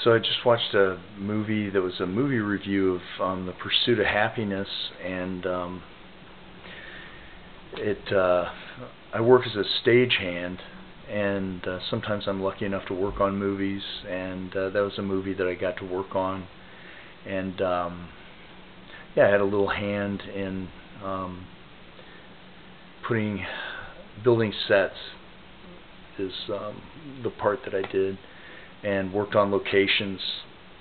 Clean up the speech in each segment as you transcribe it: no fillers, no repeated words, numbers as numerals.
So I just watched a movie that was a movie review of the Pursuit of Happyness, and I work as a stagehand, and sometimes I'm lucky enough to work on movies, and that was a movie that I got to work on, and yeah, I had a little hand in building sets is the part that I did, and worked on locations,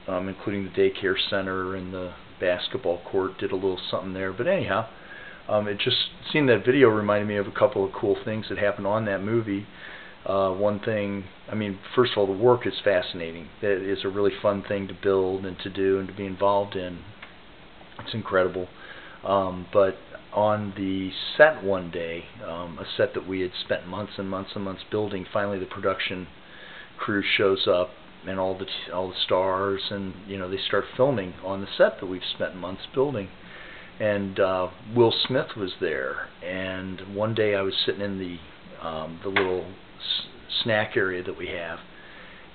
including the daycare center and the basketball court. Did a little something there, but anyhow, it just seeing that video reminded me of a couple of cool things that happened on that movie. One thing, I mean, first of all, the work is fascinating. It is a really fun thing to build and to do and to be involved in. It's incredible. But on the set one day, a set that we had spent months and months and months building, finally the production crew shows up, and all the stars, and they start filming on the set that we've spent months building. And Will Smith was there, and one day I was sitting in the little snack area that we have,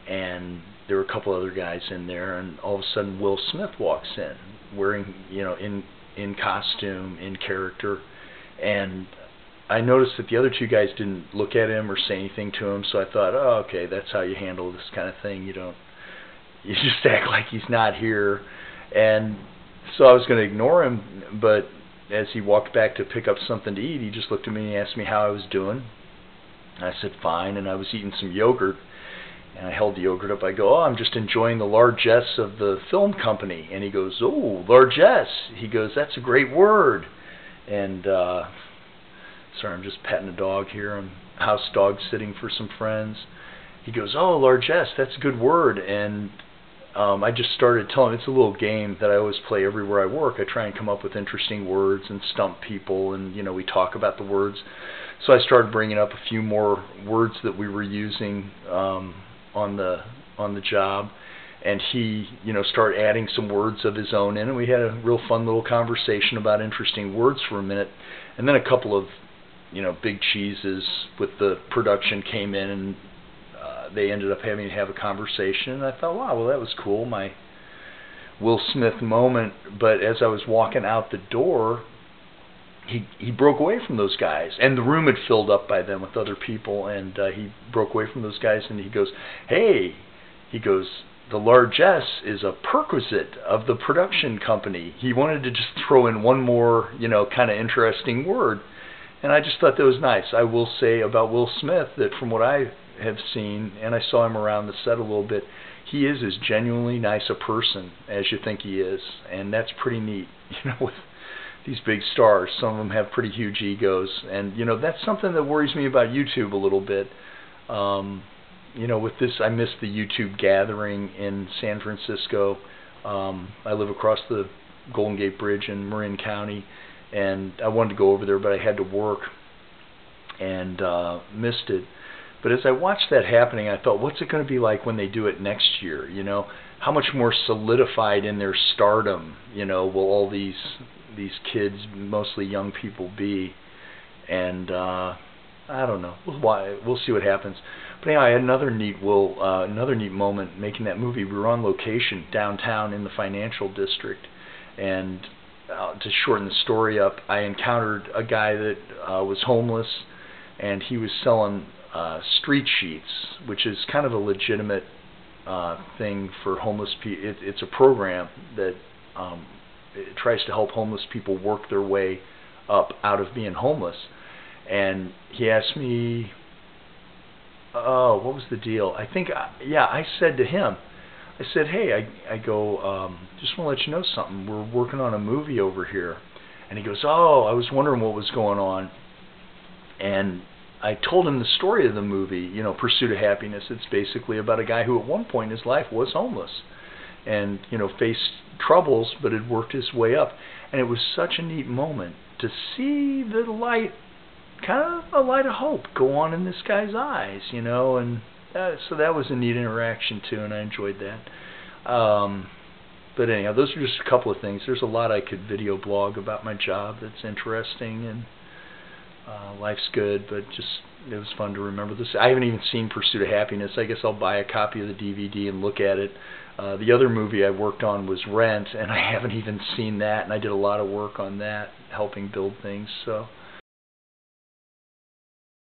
and there were a couple other guys in there, and all of a sudden Will Smith walks in, wearing, in costume, in character, and I noticed that the other two guys didn't look at him or say anything to him, so I thought, oh, okay, that's how you handle this kind of thing. You just act like he's not here. And so I was going to ignore him, but as he walked back to pick up something to eat, he just looked at me and asked me how I was doing. And I said, fine, and I was eating some yogurt, and I held the yogurt up. I go, oh, I'm just enjoying the largesse of the film company. And he goes, oh, largesse. He goes, that's a great word. And sorry, I'm just petting a dog here. I'm house dog sitting for some friends. He goes, oh, largesse, that's a good word. And I just started telling him, it's a little game that I always play everywhere I work. I try and come up with interesting words and stump people, and we talk about the words. So I started bringing up a few more words that we were using on the job, and he started adding some words of his own in, and we had a real fun little conversation about interesting words for a minute. And then a couple of big cheeses with the production came in, and they ended up having to have a conversation. And I thought, wow, well, that was cool, my Will Smith moment. But as I was walking out the door, he broke away from those guys, and the room had filled up by then with other people, and he broke away from those guys, and he goes, hey, the largesse is a perquisite of the production company. He wanted to just throw in one more, kind of interesting word. And I just thought that was nice. I will say about Will Smith that from what I have seen, and I saw him around the set a little bit, he is as genuinely nice a person as you think he is. And that's pretty neat, with these big stars. Some of them have pretty huge egos. And, that's something that worries me about YouTube a little bit. With this, I miss the YouTube gathering in San Francisco. I live across the Golden Gate Bridge in Marin County, and I wanted to go over there, but I had to work and missed it. But as I watched that happening, I thought, what's it going to be like when they do it next year? How much more solidified in their stardom, will all these kids, mostly young people, be? And I don't know. We'll see what happens. But anyway, I had another neat moment making that movie. We were on location downtown in the financial district, and to shorten the story up, I encountered a guy that was homeless, and he was selling street sheets, which is kind of a legitimate thing for homeless people. It's a program that it tries to help homeless people work their way up out of being homeless. And he asked me, oh, what was the deal? I think, I said to him, I said, hey, I go, just want to let you know something. We're working on a movie over here. And he goes, oh, I was wondering what was going on. And I told him the story of the movie, Pursuit of Happyness. It's basically about a guy who at one point in his life was homeless and, faced troubles, but had worked his way up. And it was such a neat moment to see the light, kind of a light of hope go on in this guy's eyes, and so that was a neat interaction too, and I enjoyed that. But anyhow, those are just a couple of things. There's a lot I could video blog about my job that's interesting, and life's good, but just it was fun to remember this. I haven't even seen Pursuit of Happyness. I guess I'll buy a copy of the DVD and look at it. The other movie I worked on was Rent, and I haven't even seen that, and I did a lot of work on that, helping build things. So